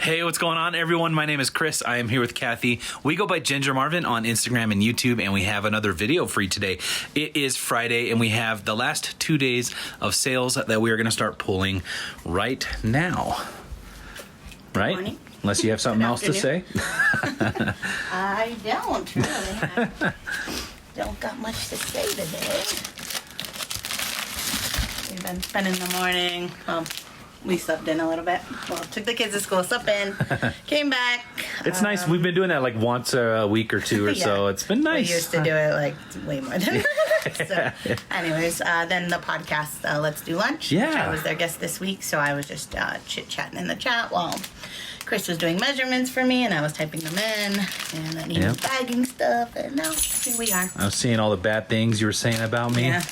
Hey, what's going on, everyone? My name is Chris. I am here with Kathy. We go by Ginger Marvin on Instagram and YouTube, and we have another video for you today. It is Friday, and we have the last 2 days of sales that we are going to start pulling right now. Right? Good morning. Unless you have something else to say. I don't, really. I don't got much to say today. We've been spending the morning, we slept in a little bit. Well, took the kids to school, slept in, came back. It's nice. We've been doing that like once a week or two or so. It's been nice. We used to do it like way more than that. So, anyways, then the podcast, Let's Do Lunch. Yeah. Which I was their guest this week, so I was just chit-chatting in the chat while Chris was doing measurements for me, and I was typing them in, and then he was bagging stuff, and now here we are. I was seeing all the bad things you were saying about me. Yeah.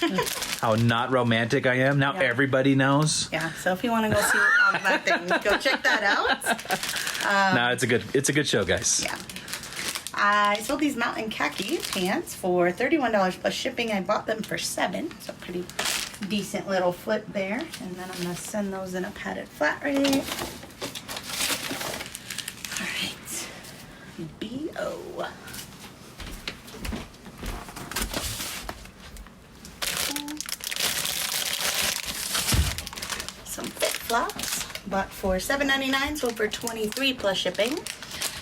How not romantic I am. Now everybody knows. Yeah, so if you want to go see all the bad things, go check that out. No, it's a good show, guys. Yeah. I sold these mountain khaki pants for $31 plus shipping. I bought them for $7, so pretty decent little flip there. And then I'm going to send those in a padded flat rate. All right. B.O. Some flip-flops. Bought for $7.99, sold for $23 plus shipping.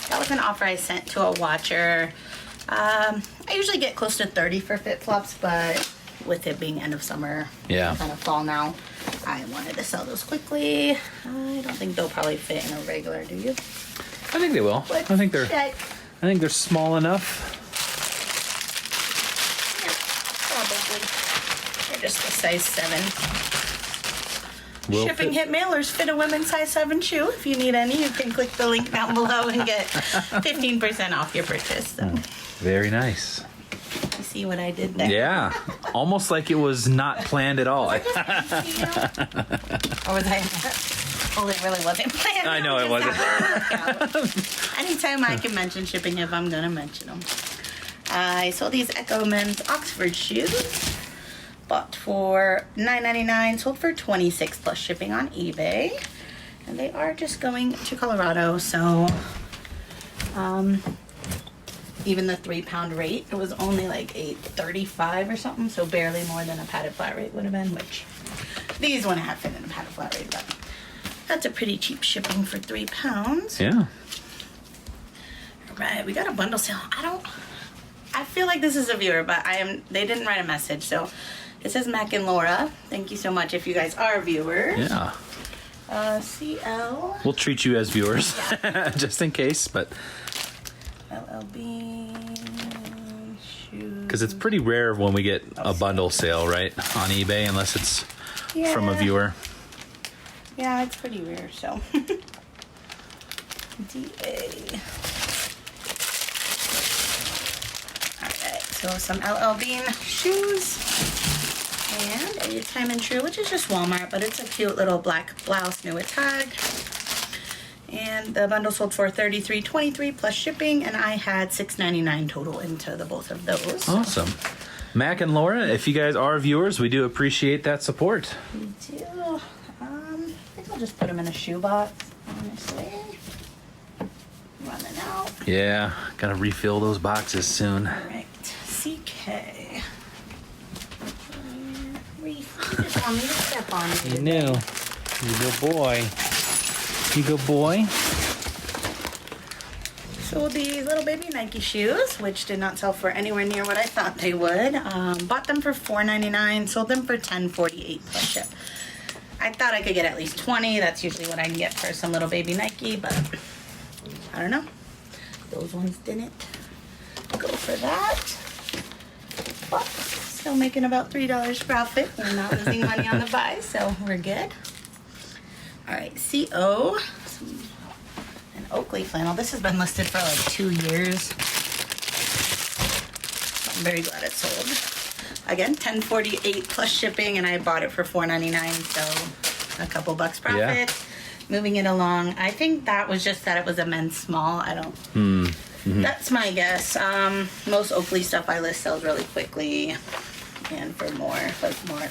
That was an offer I sent to a watcher. I usually get close to $30 for flip-flops, but with it being end of summer, kind of fall now, I wanted to sell those quickly. I don't think they'll probably fit in a regular, do you? I think they will. Let's I think they're check. I think they're small enough. Yeah, probably. They're just a size 7. Will Shipping fit. hit mailers fit a women's size 7 shoe. If you need any, you can click the link down below and get 15% off your purchase. So. Very nice. You see what I did there? Yeah. Almost like it was not planned at all. Or was I? Well, it really wasn't planned. I know it wasn't. Anytime I can mention shipping, if I'm going to mention them. I sold these Echo Men's Oxford shoes. Bought for $9.99, sold for $26 plus shipping on eBay. And they are just going to Colorado, so even the 3-pound rate, it was only like $8.35 or something, so barely more than a padded flat rate would have been, which these wouldn't have fit in a padded flat rate, but that's a pretty cheap shipping for 3 pounds. Yeah. All right, we got a bundle sale. I feel like this is a viewer, but they didn't write a message, so it says Mac and Laura. Thank you so much if you guys are viewers. Yeah. CL. We'll treat you as viewers, just in case, but LLB shoes. because it's pretty rare when we get a bundle sale, right, on eBay, unless it's from a viewer. Yeah, it's pretty rare, so. DA. Alright, so some LL Bean shoes. And a Time and True, which is just Walmart, but it's a cute little black blouse, new with tag. And the bundle sold for $33.23 plus shipping, and I had $6.99 total into the both of those. Awesome. Mac and Laura, if you guys are viewers, we do appreciate that support. We do. I think I'll just put them in a shoebox, honestly. Running out. Yeah, gotta refill those boxes soon. All right. CK. You just want me to step on you. You knew. You good boy. You good boy. So these little baby Nike shoes, which did not sell for anywhere near what I thought they would. Bought them for $4.99, sold them for $10.48 plus ship. I thought I could get at least 20. That's usually what I can get for some little baby Nike, but I don't know. Those ones didn't go for that. But still making about $3 profit. We're not losing money on the buy, so we're good. All right, CO. An Oakley flannel. This has been listed for like 2 years. I'm very glad it sold. Again, $10.48 plus shipping, and I bought it for $4.99, so a couple bucks profit. Yeah. Moving it along. I think that was just that it was a men's small. I don't. That's my guess. Most Oakley stuff I list sells really quickly, and for more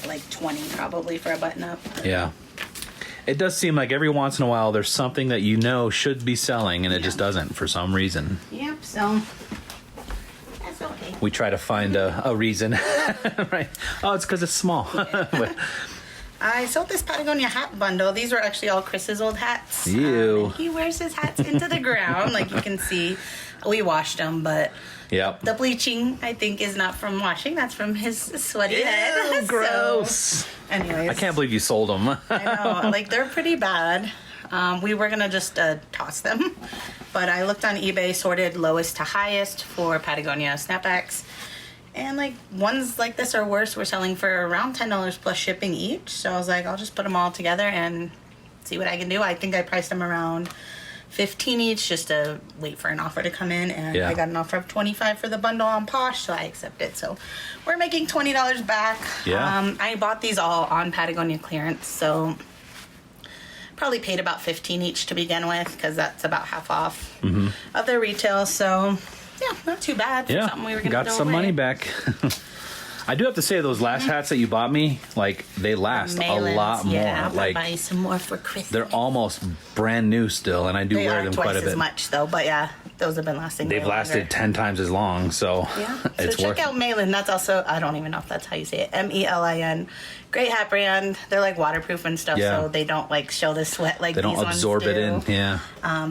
like 20 probably for a button up. Yeah. It does seem like every once in a while there's something that you know should be selling and it just doesn't for some reason. Yep, so that's okay. We try to find a reason, right? Oh, it's because it's small. But, I sold this Patagonia hat bundle. These were actually all Chris's old hats. Ew. He wears his hats into the ground, like you can see. We washed them, but yep. the bleaching, I think, is not from washing. That's from his sweaty head. Ew, gross. So, anyways. I can't believe you sold them. I know. Like, they're pretty bad. We were going to just toss them. But I looked on eBay, sorted lowest to highest for Patagonia snapbacks. And, like, ones like this or worse were selling for around $10 plus shipping each. So I was like, I'll just put them all together and see what I can do. I think I priced them around $15 each just to wait for an offer to come in. And I got an offer of $25 for the bundle on Posh, so I accepted. So we're making $20 back. Yeah. I bought these all on Patagonia clearance, so probably paid about $15 each to begin with because that's about half off of their retail. So yeah, not too bad for something we were going to got some money back. I do have to say, those last hats that you bought me, like, they last a lot more. Yeah, I'll like, buy some more for Christmas. they're almost brand new still, and I do wear them quite a bit. As much though, but yeah, those have been lasting. They've lasted 10 times as long, so it's so check out Malin. That's also, I don't even know if that's how you say it. Melin. Great hat brand. They're like waterproof and stuff, so they don't like show the sweat like they these don't absorb ones do. it in. Yeah.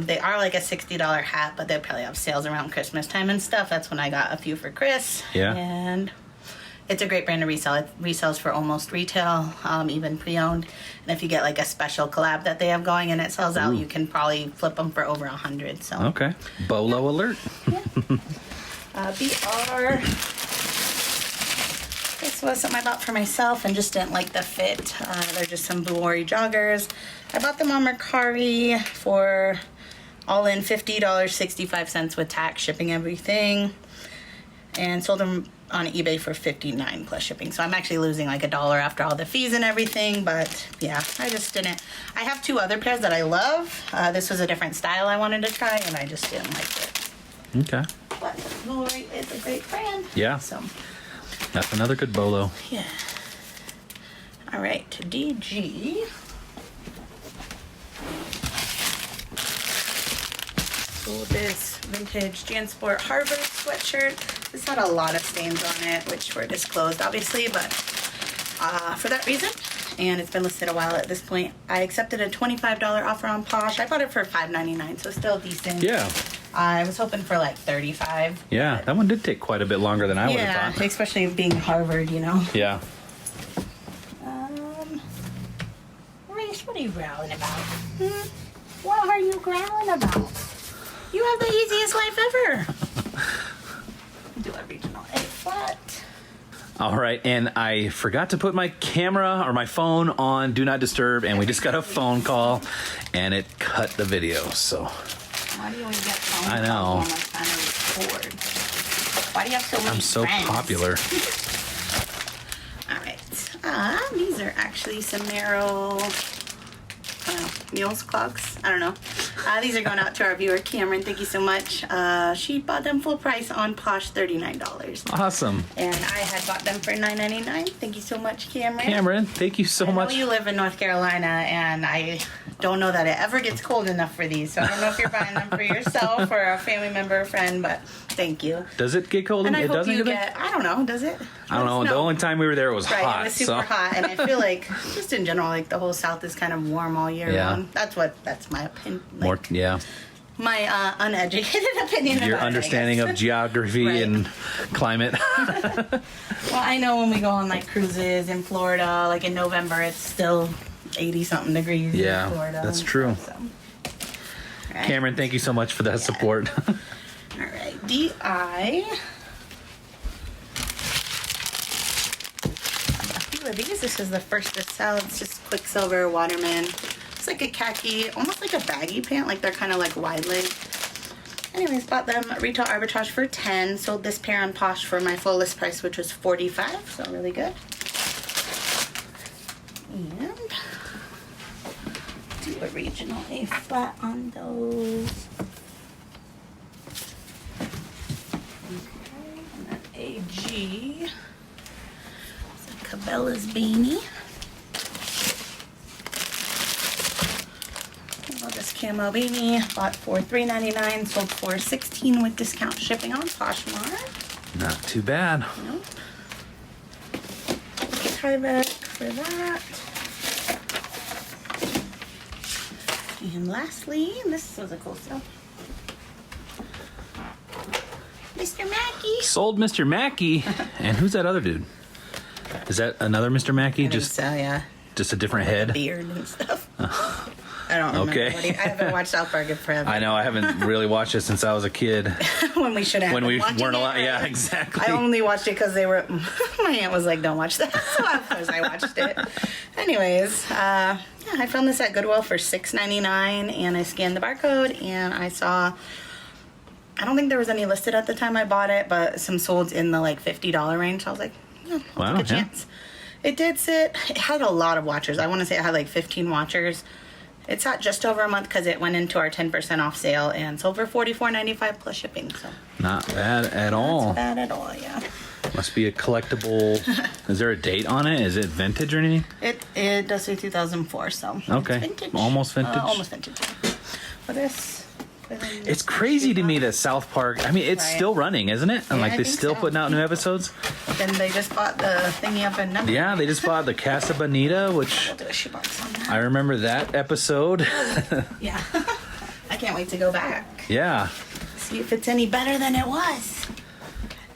They are like a $60 hat, but they probably have sales around Christmas time and stuff. That's when I got a few for Chris. Yeah. And it's a great brand to resell. It resells for almost retail, even pre-owned. And if you get like a special collab that they have going and it sells out, you can probably flip them for over 100. So okay, Bolo alert. BR. This was something I bought for myself and just didn't like the fit. They're just some Buori joggers. I bought them on Mercari for all in $50.65 with tax, shipping, everything, and sold them on eBay for $59 plus shipping. So I'm actually losing like $1 after all the fees and everything. But yeah, I just didn't. I have two other pairs that I love. This was a different style I wanted to try, and I just didn't like it. Okay. But Buori is a great brand. Yeah. So that's another good bolo. yeah. All right, to DG. So this vintage JanSport Harvard sweatshirt. This had a lot of stains on it, which were disclosed, obviously, but for that reason, and it's been listed a while at this point, I accepted a $25 offer on Posh. I bought it for $5.99, so still decent. Yeah. I was hoping for like $35. Yeah, that one did take quite a bit longer than I would have thought. Especially being Harvard, you know. Yeah. Reese, what are you growling about? What are you growling about? You have the easiest life ever. Do a regional A flat. All right, and I forgot to put my camera or my phone on Do Not Disturb, and we just got a phone call, and it cut the video, so. Why do you always get phone I know. calls when I'm trying to record? Why do you have so many I'm so friends? popular. All right. These are actually some narrow mules clogs. I don't know. These are going out to our viewer, Cameron. Thank you so much. She bought them full price on Posh, $39. Awesome. And I had bought them for $9.99. Thank you so much, Cameron. Cameron, thank you so much. I know you live in North Carolina, and I don't know that it ever gets cold enough for these. So I don't know if you're buying them for yourself or a family member or friend, but thank you. Does it get cold? And I it hope doesn't you get I don't know, does it? I don't know. The only time we were there, it was right, hot. it was super hot, and I feel like just in general, like the whole South is kind of warm all year long. That's my opinion. Like, my uneducated opinion. Your about understanding it, of geography and climate. Well, I know when we go on like cruises in Florida, like in November, it's still 80-something degrees in Florida. That's true. So. Right. Cameron, thank you so much for that support. All right, DI. These. This is the first to sell. It's just Quicksilver Waterman. It's like a khaki, almost like a baggy pant. Like they're kind of like wide leg. Anyways, bought them retail arbitrage for $10. Sold this pair on Posh for my full list price, which was $45. So really good. And do a regional A flat on those. Okay, and then AG. Cabela's beanie. camo beanie. Bought for $3.99, sold for $16 with discount shipping on Poshmark. Not too bad. Nope. Tyvek for that. And lastly, this was a cool stuff. Mr. Mackey. Sold Mr. Mackey. And who's that other dude? Is that another Mr. Mackey? I think so, yeah. Just a different head? Beard and stuff. I don't remember. Okay. I haven't watched South Park in forever. I know, I haven't really watched it since I was a kid. When we should have. When we been weren't watching allowed. it. Yeah, exactly. I only watched it because they were. My aunt was like, "Don't watch that," so of course I watched it. Anyways, yeah, I found this at Goodwill for $6.99, and I scanned the barcode, and I saw. I don't think there was any listed at the time I bought it, but some sold in the like $50 range. So I was like, I'll take a chance. It did sit. It had a lot of watchers. I want to say it had like 15 watchers. It sat just over a month because it went into our 10% off sale and sold for $44.95 plus shipping. So not bad at all. Not bad at all, yeah. Must be a collectible. Is there a date on it? Is it vintage or anything? It does say 2004, so okay, it's vintage. Almost vintage. Almost vintage. For this. It's crazy to me that South Park. I mean, it's still running, isn't it? And Yeah, like I they're think still so. putting out new episodes. Then they just bought the thingy up in number. Yeah, they just bought the Casa Bonita, which We'll do a shoebox on that. I remember that episode. Yeah. I can't wait to go back. Yeah. See if it's any better than it was.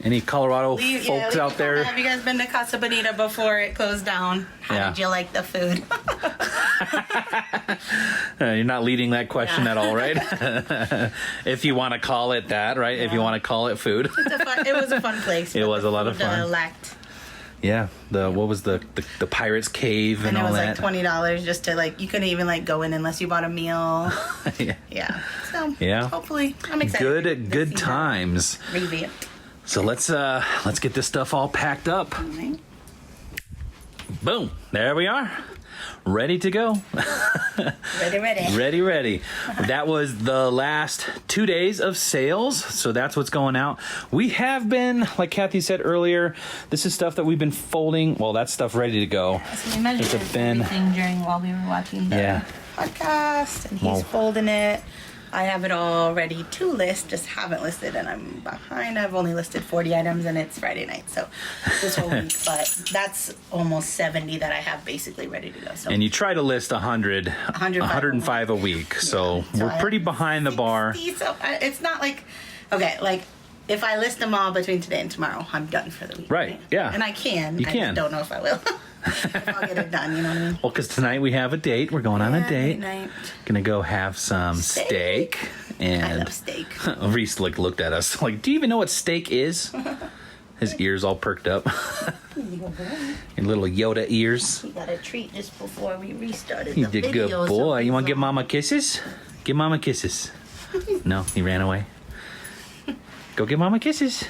Any Colorado folks leave a out there? comment. Have you guys been to Casa Bonita before it closed down? How did you like the food? You're not leading that question at all, right? If you want to call it that, right? If you want to call it food. It was a fun place. It was a lot of fun. Lacked. Yeah. What was the Pirates Cave and all that? And it was like $20 just to like, you couldn't even like go in unless you bought a meal. Yeah. So yeah. Hopefully, I'm excited. Good times. Revamp. So let's get this stuff all packed up. All right. Boom. There we are. Ready to go. Ready. That was the last 2 days of sales. So that's what's going out. We have been, like Kathy said earlier, this is stuff that we've been folding. Well, that's stuff ready to go. So we measured everything during while we were watching the podcast, and he's folding it. I have it all ready to list, just haven't listed, and I'm behind. I've only listed 40 items, and it's Friday night, so this whole week. But that's almost 70 that I have basically ready to go. So. And you try to list 105 a week, so we're pretty behind the bar. So it's not like, okay, like if I list them all between today and tomorrow, I'm done for the week. Right, yeah. And I can. You can. I just don't know if I will. If I'll get it done, you know what I mean? Well, because tonight we have a date. We're going on a date. Night. Gonna go have some steak. And I love steak. Reese looked at us like, do you even know what steak is? His ears all perked up. Your little Yoda ears. He got a treat just before we restarted You did good, boy. You want to give Mama kisses? Give Mama kisses. No, he ran away. Go give Mama kisses.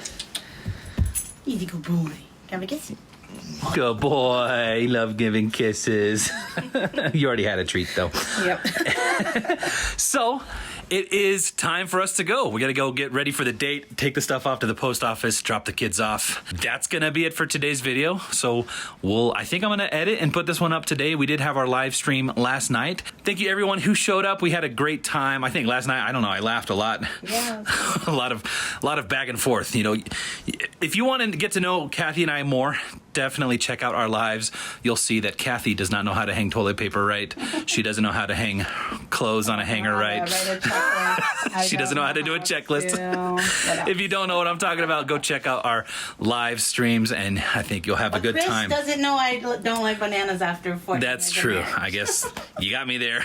Easy, good boy. Have a kiss. Good boy. Love giving kisses. You already had a treat, though. Yep. So, it is time for us to go. We got to go get ready for the date, take the stuff off to the post office, drop the kids off. That's going to be it for today's video. So, I think I'm going to edit and put this one up today. We did have our live stream last night. Thank you everyone who showed up. We had a great time. I think last night, I don't know, I laughed a lot. Yeah. a lot of back and forth. You know, if you want to get to know Kathy and I more, definitely check out our lives. You'll see that Kathy does not know how to hang toilet paper right. She doesn't know how to hang clothes on a hanger right. She doesn't know how to do a checklist. If you don't know what I'm talking about, go check out our live streams, and I think you'll have a good time. Chris doesn't know I don't like bananas after 14 That's true. I guess you got me there.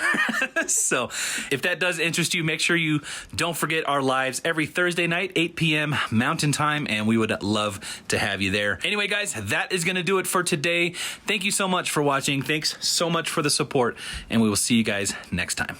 So if that does interest you, make sure you don't forget our lives every Thursday night, 8 p.m. Mountain Time, and we would love to have you there. Anyway, guys, that is going to do it for today. Thank you so much for watching. Thanks so much for the support, and we will see you guys next time.